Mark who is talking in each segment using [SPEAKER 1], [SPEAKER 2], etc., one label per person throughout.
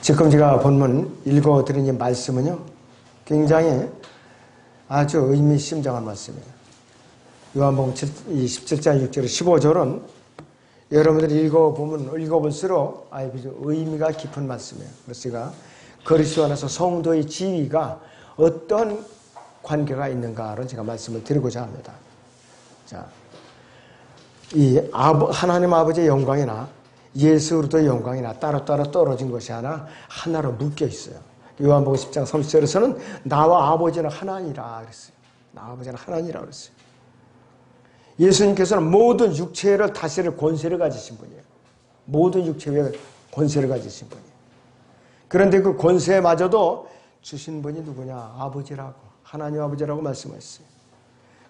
[SPEAKER 1] 지금 제가 본문 읽어드린 이 말씀은요, 굉장히 아주 의미심장한 말씀이에요. 요한복음 17장 6절 15절은 여러분들이 읽어볼수록 아주 의미가 깊은 말씀이에요. 그래서 제가 그리스도 안에서 성도의 지위가 어떤 관계가 있는가를 제가 말씀을 드리고자 합니다. 자, 하나님 아버지의 영광이나 예수 그리스도의 영광이나 따로따로 떨어진 것이 하나로 묶여 있어요. 요한복음 10장 30절에서는 나와 아버지는 하나니라 그랬어요. 나와 아버지는 하나니라 그랬어요. 예수님께서는 모든 육체를 다스릴 권세를 가지신 분이에요. 모든 육체 위에 권세를 가지신 분이에요. 그런데 그 권세마저도 주신 분이 누구냐? 아버지라고, 하나님 아버지라고 말씀하셨어요.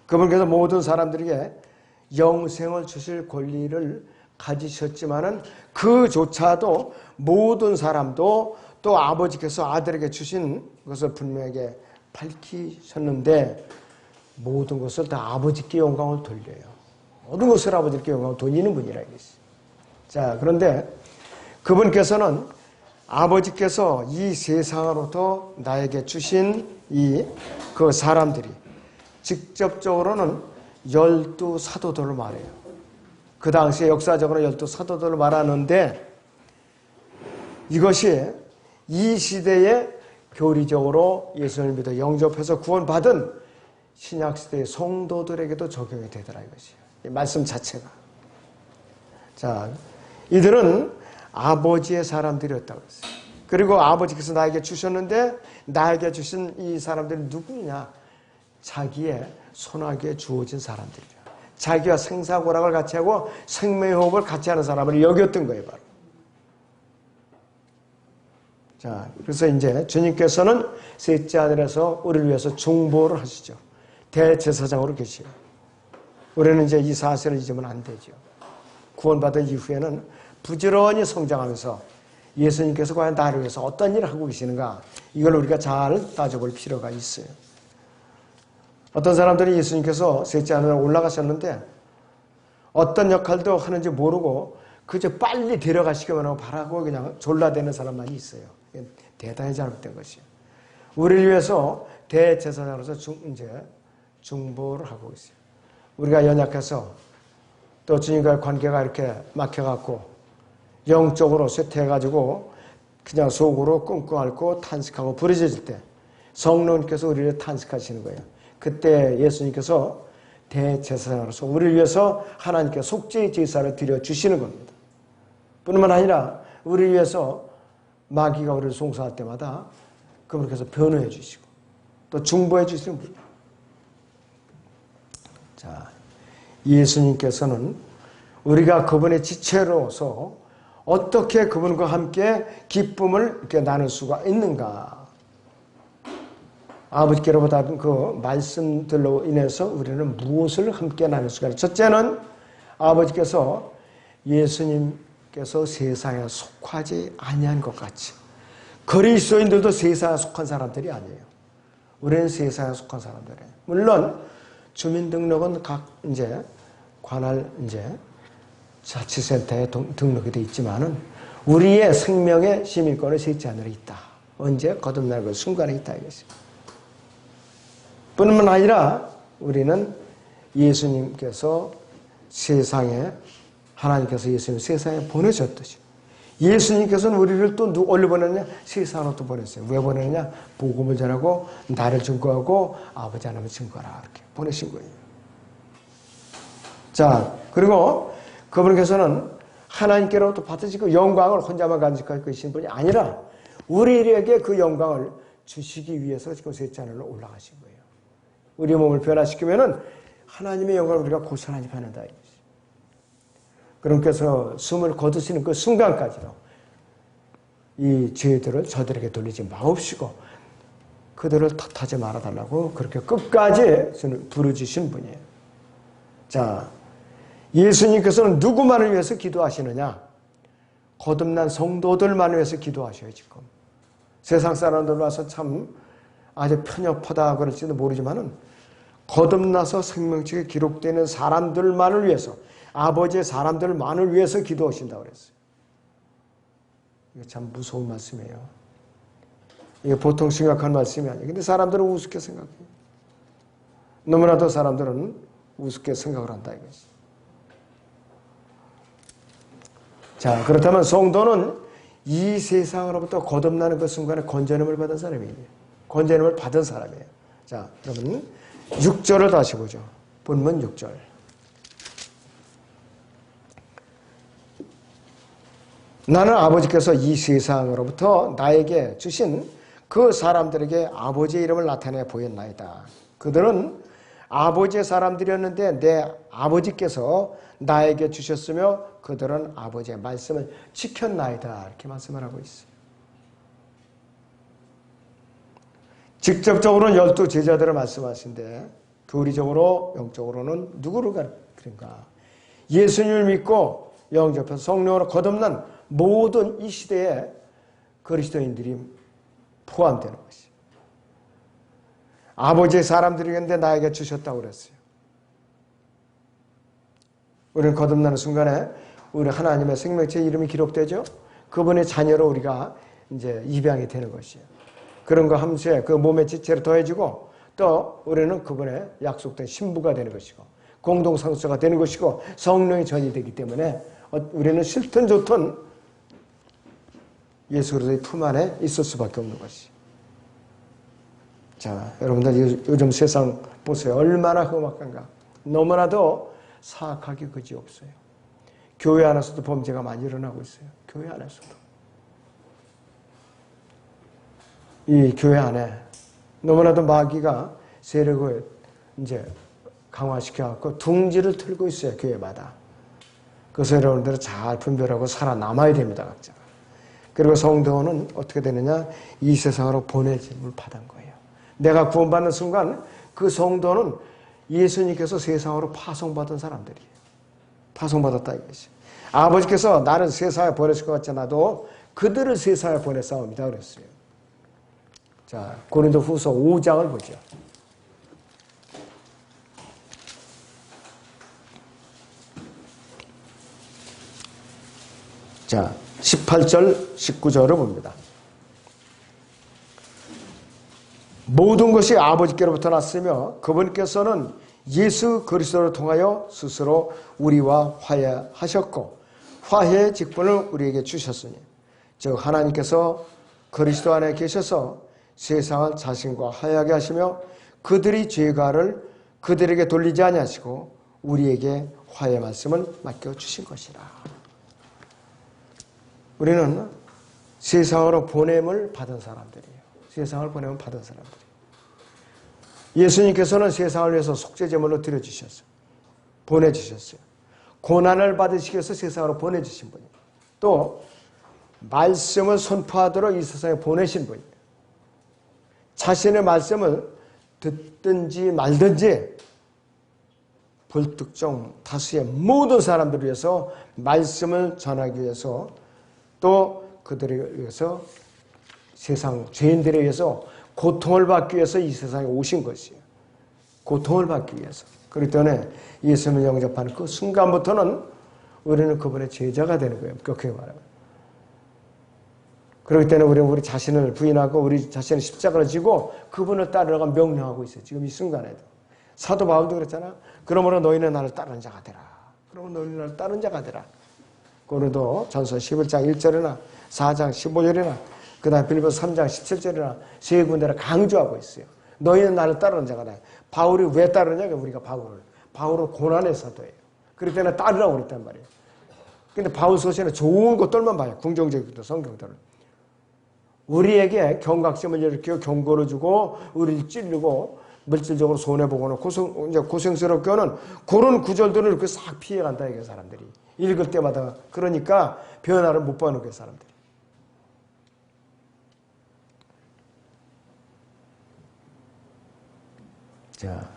[SPEAKER 1] 그분께서 모든 사람들에게 영생을 주실 권리를 가지셨지만은 그조차도 모든 사람도 또 아버지께서 아들에게 주신 것을 분명하게 밝히셨는데 모든 것을 다 아버지께 영광을 돌려요. 모든 것을 아버지께 영광을 돌리는 분이라 이것이. 자, 그런데 그분께서는 아버지께서 이 세상으로부터 나에게 주신 그 사람들이 직접적으로는 12사도들을 말해요. 그 당시에 역사적으로 12사도들을 말하는데 이것이 이 시대에 교리적으로 예수님을 믿어 영접해서 구원받은 신약시대의 성도들에게도 적용이 되더라 이것이에요. 이 말씀 자체가. 자, 이들은 아버지의 사람들이었다고 했어요. 그리고 아버지께서 나에게 주셨는데 나에게 주신 이 사람들이 누구냐? 자기의 손아귀에 주어진 사람들이죠. 자기와 생사고락을 같이 하고 생명의 호흡을 같이 하는 사람을 여겼던 거예요, 바로. 자, 그래서 이제 주님께서는 셋째 하늘에서 우리를 위해서 중보를 하시죠. 대제사장으로 계시요. 우리는 이제 이 사실을 잊으면 안 되죠. 구원받은 이후에는 부지런히 성장하면서 예수님께서 과연 나를 위해서 어떤 일을 하고 계시는가, 이걸 우리가 잘 따져볼 필요가 있어요. 어떤 사람들이 예수님께서 셋째 하늘에 올라가셨는데 어떤 역할도 하는지 모르고 그저 빨리 데려가시기만 하고 바라고 그냥 졸라대는 사람만이 있어요. 대단히 잘못된 것이에요. 우리를 위해서 대제사장으로서 이제 중보를 하고 있어요. 우리가 연약해서 또 주님과의 관계가 이렇게 막혀갖고 영적으로 쇠퇴해가지고 그냥 속으로 끙끙 앓고 탄식하고 부르짖을 때 성령님께서 우리를 탄식하시는 거예요. 그때 예수님께서 대제사장으로서 우리를 위해서 하나님께 속죄의 제사를 드려주시는 겁니다. 뿐만 아니라 우리를 위해서 마귀가 우리를 송사할 때마다 그분께서 변호해 주시고 또 중보해 주시는 분이에요. 자, 예수님께서는 우리가 그분의 지체로서 어떻게 그분과 함께 기쁨을 이렇게 나눌 수가 있는가? 아버지께로 받은 그 말씀들로 인해서 우리는 무엇을 함께 나눌 수가 있는가? 첫째는 아버지께서 예수님께서 세상에 속하지 아니한 것 같이 그리스도인들도 세상에 속한 사람들이 아니에요. 우리는 세상에 속한 사람들이에요. 물론 주민등록은 각 이제 관할 이제 자치센터에 등록이 되어 있지만은 우리의 생명의 시민권은 셋째 하늘에 있다. 언제 거듭날 그 순간에 있다 이것입니다. 뿐만 아니라 우리는 예수님께서 세상에 하나님께서 예수님을 세상에 보내셨듯이 예수님께서는 우리를 또 어디로 보냈냐? 세상으로 또 보냈어요. 왜 보냈냐? 복음을 전하고 나를 증거하고 아버지 하나님을 증거하라 이렇게 보내신 거예요. 자, 그리고 그분께서는 하나님께로부터 받으시고 영광을 혼자만 간직하고 계신 분이 아니라 우리에게 그 영광을 주시기 위해서 지금 셋째 하늘로 올라가신 거예요. 우리 몸을 변화시키면은 하나님의 영광을 우리가 고스란히 받는다. 그분께서 숨을 거두시는 그 순간까지도 이 죄들을 저들에게 돌리지 마옵시고 그들을 탓하지 말아달라고 그렇게 끝까지 부르주신 분이에요. 자, 예수님께서는 누구만을 위해서 기도하시느냐? 거듭난 성도들만을 위해서 기도하셔요, 지금. 세상 사람들 와서 참 아주 편협하다 그럴지도 모르지만은 거듭나서 생명책에 기록되는 사람들만을 위해서 아버지의 사람들만을 위해서 기도하신다고 그랬어요. 이게 참 무서운 말씀이에요. 이게 보통 심각한 말씀이 아니에요. 근데 사람들은 우습게 생각해요. 너무나도 사람들은 우습게 생각을 한다 이것이. 자, 그렇다면 성도는 이 세상으로부터 거듭나는 그 순간에 건전함을 받은 사람이에요. 건전함을 받은 사람이에요. 자, 여러분 6절을 다시 보죠. 본문 6절. 나는 아버지께서 이 세상으로부터 나에게 주신 그 사람들에게 아버지의 이름을 나타내 보였나이다. 그들은 아버지의 사람들이었는데 내 아버지께서 나에게 주셨으며 그들은 아버지의 말씀을 지켰나이다. 이렇게 말씀을 하고 있어요. 직접적으로는 12 제자들을 말씀하신데 교리적으로 영적으로는 누구를 그런가? 예수님을 믿고 영접해서 성령으로 거듭난 모든 이 시대에 그리스도인들이 포함되는 것이에요. 아버지의 사람들이었는데 나에게 주셨다고 그랬어요. 우리는 거듭나는 순간에 우리 하나님의 생명체 이름이 기록되죠. 그분의 자녀로 우리가 이제 입양이 되는 것이에요. 그런 거 함수에 그 몸의 지체로 더해지고 또 우리는 그분의 약속된 신부가 되는 것이고 공동상속자가 되는 것이고 성령의 전이 되기 때문에 우리는 싫든 좋든 예수 그리스도의 품 안에 있을 수밖에 없는 것이. 자, 여러분들 요즘 세상 보세요. 얼마나 험악한가. 너무나도 사악하기 그지없어요. 교회 안에서도 범죄가 많이 일어나고 있어요. 교회 안에서도. 이 교회 안에 너무나도 마귀가 세력을 이제 강화시켜갖고 둥지를 틀고 있어요. 교회마다. 그래서 여러분들은 잘 분별하고 살아남아야 됩니다. 각자. 그리고 성도는 어떻게 되느냐? 이 세상으로 보내짐을 받은 거예요. 내가 구원받는 순간 그 성도는 예수님께서 세상으로 파송받은 사람들이에요. 파송받았다 이것이. 아버지께서 나를 세상에 보내실 것 같지 않아도 그들을 세상에 보내사옵니다 그랬어요. 자, 고린도 후서 5장을 보죠. 자, 18절, 19절을 봅니다. 모든 것이 아버지께로부터 났으며 그분께서는 예수 그리스도를 통하여 스스로 우리와 화해하셨고 화해의 직분을 우리에게 주셨으니 즉 하나님께서 그리스도 안에 계셔서 세상을 자신과 화해하게 하시며 그들이 죄가를 그들에게 돌리지 아니하시고 우리에게 화해의 말씀을 맡겨주신 것이라. 우리는 세상으로 보냄을 받은 사람들이에요. 세상을 보냄을 받은 사람들이에요. 예수님께서는 세상을 위해서 속죄제물로 드려주셨어요. 보내주셨어요. 고난을 받으시기 위해서 세상으로 보내주신 분이에요. 또 말씀을 선포하도록 이 세상에 보내신 분이에요. 자신의 말씀을 듣든지 말든지 불특정 다수의 모든 사람들을 위해서 말씀을 전하기 위해서 또 그들을 위해서 세상 죄인들에 의해서 고통을 받기 위해서 이 세상에 오신 것이에요. 고통을 받기 위해서. 그렇기 때문에 예수님을 영접하는 그 순간부터는 우리는 그분의 제자가 되는 거예요. 그렇게 말하면. 그렇기 때문에 우리는 우리 자신을 부인하고 우리 자신을 십자가를 지고 그분을 따르라고 명령하고 있어요. 지금 이 순간에도. 사도 바울도 그랬잖아. 그러므로 너희는 나를 따르는 자가 되라. 그러면 너희는 나를 따르는 자가 되라. 고린도 전서 11장 1절이나 4장 15절이나 그 다음에 빌립보서 3장 17절이나 세 군데를 강조하고 있어요. 너희는 나를 따르는 자가 되라. 바울이 왜 따르냐? 우리가 바울은 고난의 사도예요. 그렇기 때문에 따르라고 그랬단 말이에요. 근데 바울 서신에 좋은 것들만 봐요. 긍정적인 성경들을. 우리에게 경각심을 일으키고 경고를 주고 우리를 찌르고 물질적으로 손해보고는 고생스럽게 하는 그런 구절들을 이렇게 싹 피해간다 이게 사람들이. 읽을 때마다. 그러니까 변화를 못 보는 거예요 사람들이. 자,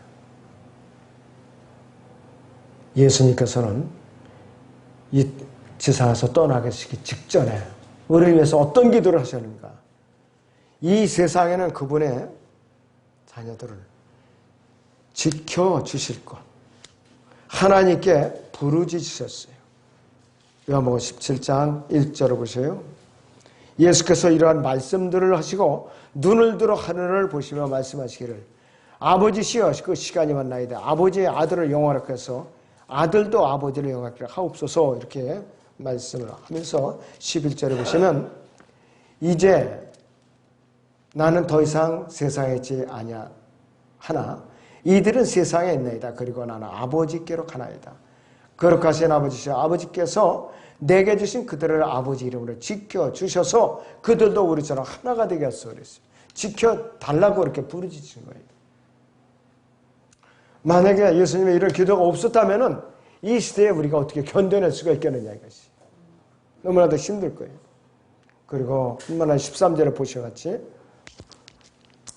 [SPEAKER 1] 예수님께서는 이 지상에서 떠나시기 직전에 우리를 위해서 어떤 기도를 하셨는가? 이 세상에는 그분의 자녀들을 지켜주실 것 하나님께 부르짖으셨어요. 요한복음 17장 1절을 보세요. 예수께서 이러한 말씀들을 하시고 눈을 들어 하늘을 보시며 말씀하시기를 아버지시여 그 시간이 왔나이다. 아버지의 아들을 영화롭게 해서 아들도 아버지를 영화롭게 하옵소서 이렇게 말씀을 하면서 11절에 보시면 이제 나는 더 이상 세상에 있지 아니하나 이들은 세상에 있나이다. 그리고 나는 아버지께로 가나이다. 거룩하신 아버지시여 아버지께서 내게 주신 그들을 아버지 이름으로 지켜주셔서 그들도 우리처럼 하나가 되게 하소서 그랬어요. 지켜달라고 이렇게 부르짖으신 거예요. 만약에 예수님의 이런 기도가 없었다면 이 시대에 우리가 어떻게 견뎌낼 수가 있겠느냐 이것이. 너무나도 힘들 거예요. 그리고 뿐만 아니라 13절에 보셔같이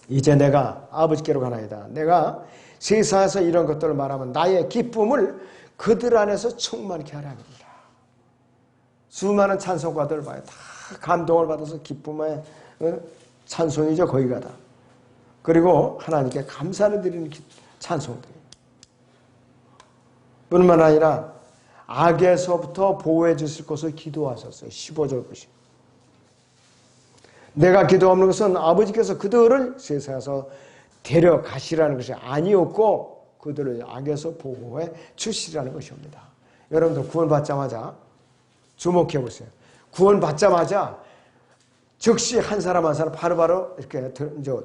[SPEAKER 1] 이제 내가 아버지께로 가나이다. 내가 세상에서 이런 것들을 말하면 나의 기쁨을 그들 안에서 충만케 하려 합니다. 수많은 찬송가들을 봐요. 다 감동을 받아서 기쁨의 찬송이죠. 거기가 다. 그리고 하나님께 감사를 드리는 찬송들. 뿐만 아니라 악에서부터 보호해 주실 것을 기도하셨어요. 15절 보시면. 내가 기도하는 것은 아버지께서 그들을 세상에서 데려가시라는 것이 아니었고 그들을 악에서 보호해 주시라는 것입니다. 여러분들 구원받자마자 주목해 보세요. 구원받자마자 즉시 한 사람 한 사람 바로바로 이렇게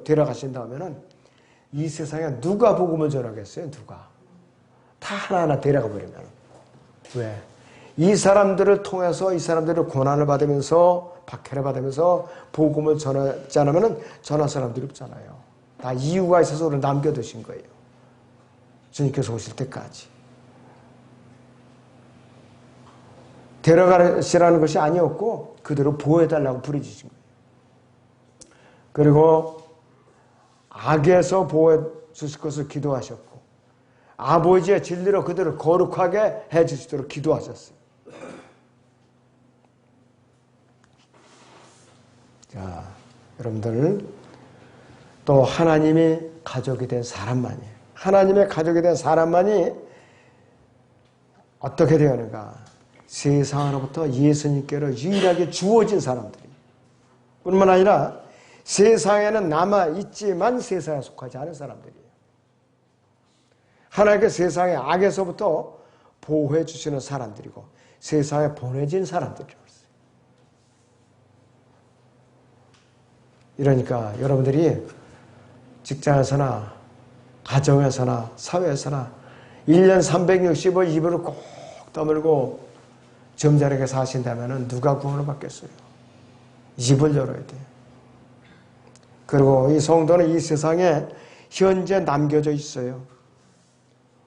[SPEAKER 1] 데려가신 다음에는 이 세상에 누가 복음을 전하겠어요? 누가? 다 하나하나 데려가 버리면. 왜? 이 사람들을 통해서 이 사람들을 고난을 받으면서 박해를 받으면서 복음을 전하지 않으면 전할 사람들이 없잖아요. 다 이유가 있어서 우리를 남겨두신 거예요. 주님께서 오실 때까지. 데려가시라는 것이 아니었고 그대로 보호해달라고 부르짖으신 거예요. 그리고 악에서 보호해 주실 것을 기도하셨고 아버지의 진리로 그들을 거룩하게 해주시도록 기도하셨어요. 자, 여러분들 또 하나님이 가족이 된 사람만이 하나님의 가족이 된 사람만이 어떻게 되었는가? 세상으로부터 예수님께로 유일하게 주어진 사람들이 뿐만 아니라 세상에는 남아있지만 세상에 속하지 않은 사람들이에요. 하나님께 세상의 악에서부터 보호해 주시는 사람들이고 세상에 보내진 사람들이었어요. 이러니까 여러분들이 직장에서나 가정에서나 사회에서나 1년 365일 입을 꼭 다물고 점잖게 사신다면 누가 구원을 받겠어요? 입을 열어야 돼요. 그리고 이 성도는 이 세상에 현재 남겨져 있어요.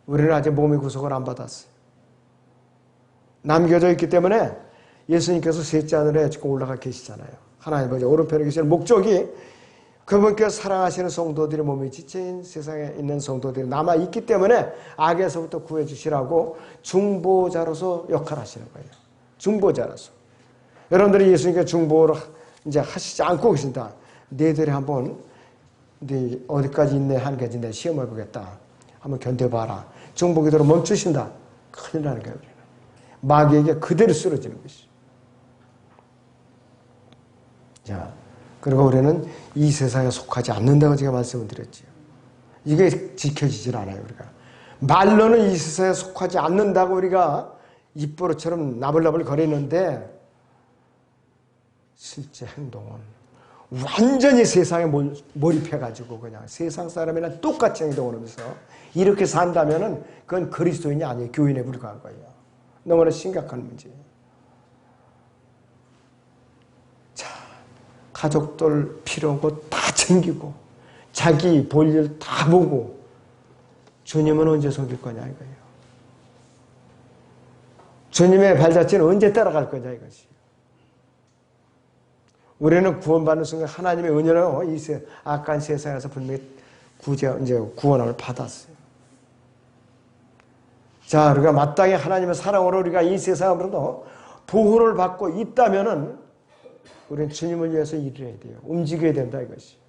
[SPEAKER 1] 우리는 아직 몸의 구속을 안 받았어요. 남겨져 있기 때문에 예수님께서 셋째 하늘에 지금 올라가 계시잖아요. 하나님 아버지 오른편에 계시는 목적이 그분께 사랑하시는 성도들의 몸이 지친 세상에 있는 성도들이 남아있기 때문에 악에서부터 구해주시라고 중보자로서 역할하시는 거예요. 중보자로서. 여러분들이 예수님께 중보를 이제 하시지 않고 계신다. 너희들이 한번 네 어디까지 있네 한까지 내 시험해 보겠다. 한번 견뎌봐라. 중보기도로 멈추신다. 큰일 나는 거예요. 우리는. 마귀에게 그대로 쓰러지는 것이죠. 자, 그리고 우리는 이 세상에 속하지 않는다고 제가 말씀을 드렸지요. 이게 지켜지질 않아요, 우리가. 말로는 이 세상에 속하지 않는다고 우리가 입버릇처럼 나불나불 거리는데 실제 행동은 완전히 세상에 몰입해가지고 그냥 세상 사람이랑 똑같이 행동을 하면서 이렇게 산다면은 그건 그리스도인이 아니에요. 교인에 불과한 거예요. 너무나 심각한 문제예요. 자, 가족들 필요한 거 다 챙기고 자기 볼일 다 보고 주님은 언제 속일 거냐 이거예요. 주님의 발자취는 언제 따라갈 거냐 이것이. 우리는 구원받는 순간 하나님의 은혜로 이 악한 세상에서 분명히 구원을 받았어요. 자, 우리가 마땅히 하나님의 사랑으로 우리가 이 세상으로도 보호를 받고 있다면은 우리는 주님을 위해서 일을 해야 돼요. 움직여야 된다 이것이.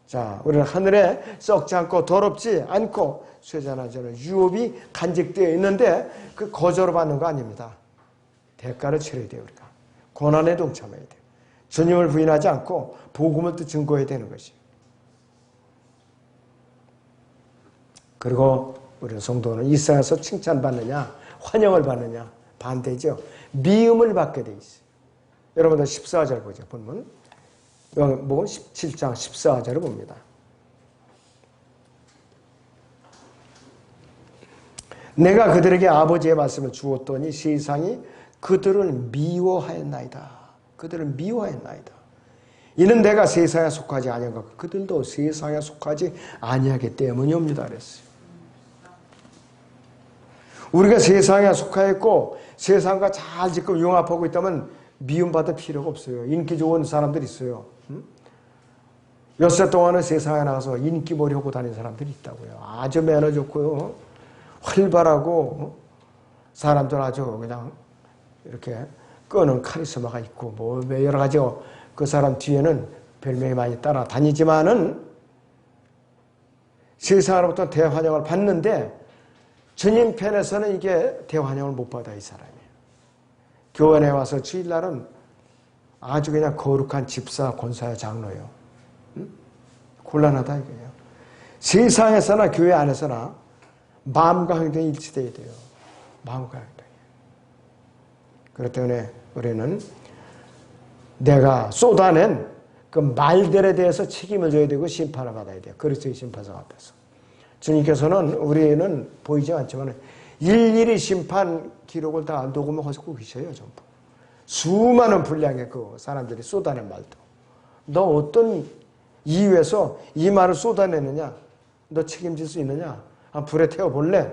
[SPEAKER 1] 자, 우리는 하늘에 썩지 않고 더럽지 않고 쇠잔하지 않은 유업이 간직되어 있는데 그 거저로 받는 거 아닙니다. 대가를 치러야 돼요 우리가. 고난에 동참해야 돼요. 주님을 부인하지 않고 복음을 또 증거해야 되는 것이에요. 그리고 우리 성도는 이 세상에서 칭찬받느냐 환영을 받느냐 반대죠. 미움을 받게 돼 있어요. 여러분들 14절 보죠. 본문 요한복음 17장 14절을 봅니다. 내가 그들에게 아버지의 말씀을 주었더니 세상이 그들을 미워하였나이다. 그들을 미워하였나이다. 이는 내가 세상에 속하지 아니한 것 그들도 세상에 속하지 아니하기 때문이옵니다. 그랬어요. 우리가 세상에 속하였고 세상과 잘 지금 융합하고 있다면 미움받을 필요가 없어요. 인기 좋은 사람들이 있어요. 엿새 동안은 세상에 나가서 인기몰이 하고 다니는 사람들이 있다고요. 아주 매너 좋고요. 활발하고 사람들 아주 그냥 이렇게 끄는 카리스마가 있고 뭐 여러 가지 그 사람 뒤에는 별명이 많이 따라다니지만은 세상으로부터 대환영을 받는데 주님 편에서는 이게 대환영을 못 받아 이 사람이. 교원에 와서 주일날은 아주 그냥 거룩한 집사, 권사야, 장로요. 곤란하다 이거예요. 세상에서나 교회 안에서나 마음과 행동이 일치되어야 돼요. 마음과 행동이. 그렇기 때문에 우리는 내가 쏟아낸 그 말들에 대해서 책임을 져야 되고 심판을 받아야 돼요. 그리스도의 심판상 앞에서. 주님께서는 우리는 보이지 않지만 일일이 심판 기록을 다 녹음을 하시고 계셔요. 전부. 수많은 분량의 그 사람들이 쏟아낸 말도. 너 어떤 이유에서 이 말을 쏟아내느냐? 너 책임질 수 있느냐? 불에 태워볼래?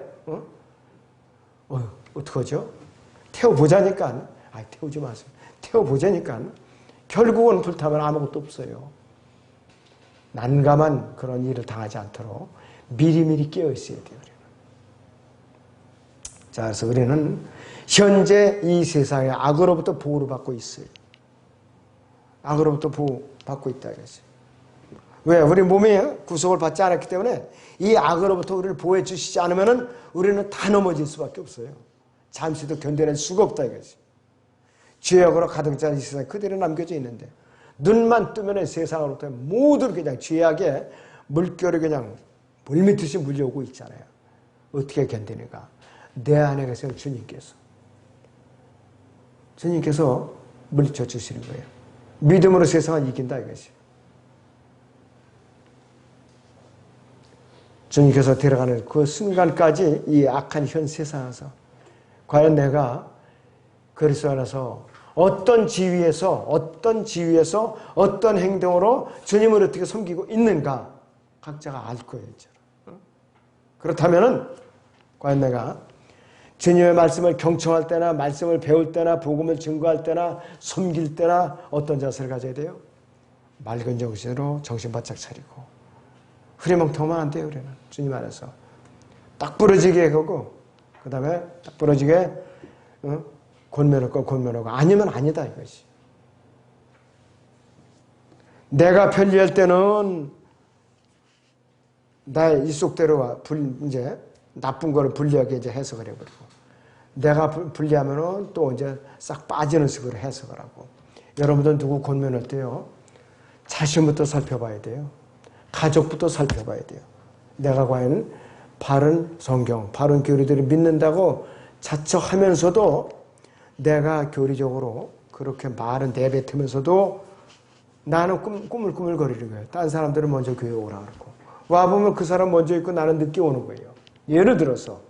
[SPEAKER 1] 어떡하죠? 태워보자니까. 태우지 마세요. 태워보자니까. 결국은 불타면 아무것도 없어요. 난감한 그런 일을 당하지 않도록 미리미리 깨어 있어야 돼요. 우리는. 자, 그래서 우리는 현재 이 세상의 악으로부터 보호를 받고 있어요. 악으로부터 보호받고 있다 이거지. 왜? 우리 몸이 구속을 받지 않았기 때문에 이 악으로부터 우리를 보호해 주시지 않으면 우리는 다 넘어질 수밖에 없어요. 잠시도 견뎌낼 수가 없다 이거지. 죄악으로 가득 찬 이 세상에 그대로 남겨져 있는데 눈만 뜨면 세상으로부터 모두 그냥 죄악의 물결이 그냥 물밀듯이 물려오고 있잖아요. 어떻게 견디는가? 내 안에 계신 주님께서 물리쳐 주시는 거예요. 믿음으로 세상을 이긴다 이것이. 주님께서 데려가는 그 순간까지 이 악한 현 세상에서 과연 내가 그리스도 안에서 어떤 지위에서 어떤 행동으로 주님을 어떻게 섬기고 있는가 각자가 알 거예요. 그렇다면은 과연 내가 주님의 말씀을 경청할 때나 말씀을 배울 때나 복음을 증거할 때나 섬길 때나 어떤 자세를 가져야 돼요? 맑은 정신으로 정신 바짝 차리고 흐리멍텅하면 안 돼요. 우리는 주님 안에서 딱 부러지게 하고 그 다음에 딱 부러지게 권면하고 아니면 아니다 이것이. 내가 편리할 때는 나의 일속대로 이제 나쁜 거를 불리하게 이제 해석을 해버리고 내가 불리하면은 또 이제 싹 빠지는 식으로 해석을 하고 여러분들 누구 권면할 때요 자신부터 살펴봐야 돼요. 가족부터 살펴봐야 돼요. 내가 과연 바른 성경, 바른 교리들을 믿는다고 자처하면서도 내가 교리적으로 그렇게 말은 내뱉으면서도 나는 꾸물꾸물거리는 거예요. 다른 사람들은 먼저 교회 오라 그러고 와보면 그 사람 먼저 있고 나는 늦게 오는 거예요. 예를 들어서.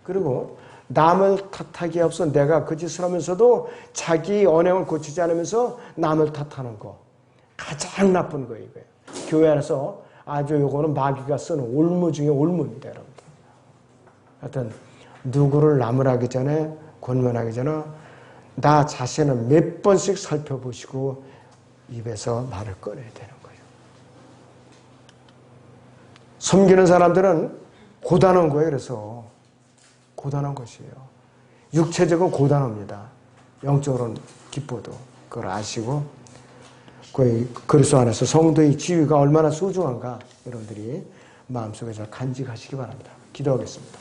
[SPEAKER 1] 그리고 남을 탓하기에 앞서 내가 그 짓을 하면서도 자기 언행을 고치지 않으면서 남을 탓하는 거. 가장 나쁜 거예요. 이거예요. 교회 안에서 아주 요거는 마귀가 쓰는 올무 중에 올무입니다. 여러분들. 하여튼 누구를 나무라기 전에 권면하기 전에 나 자신을 몇 번씩 살펴보시고 입에서 말을 꺼내야 되는 거예요. 섬기는 사람들은 고단한 거예요. 그래서 고단한 것이에요. 육체적으로 고단합니다. 영적으로는 기뻐도 그걸 아시고 그리스도 안에서 성도의 지위가 얼마나 소중한가 여러분들이 마음속에 잘 간직하시기 바랍니다. 기도하겠습니다.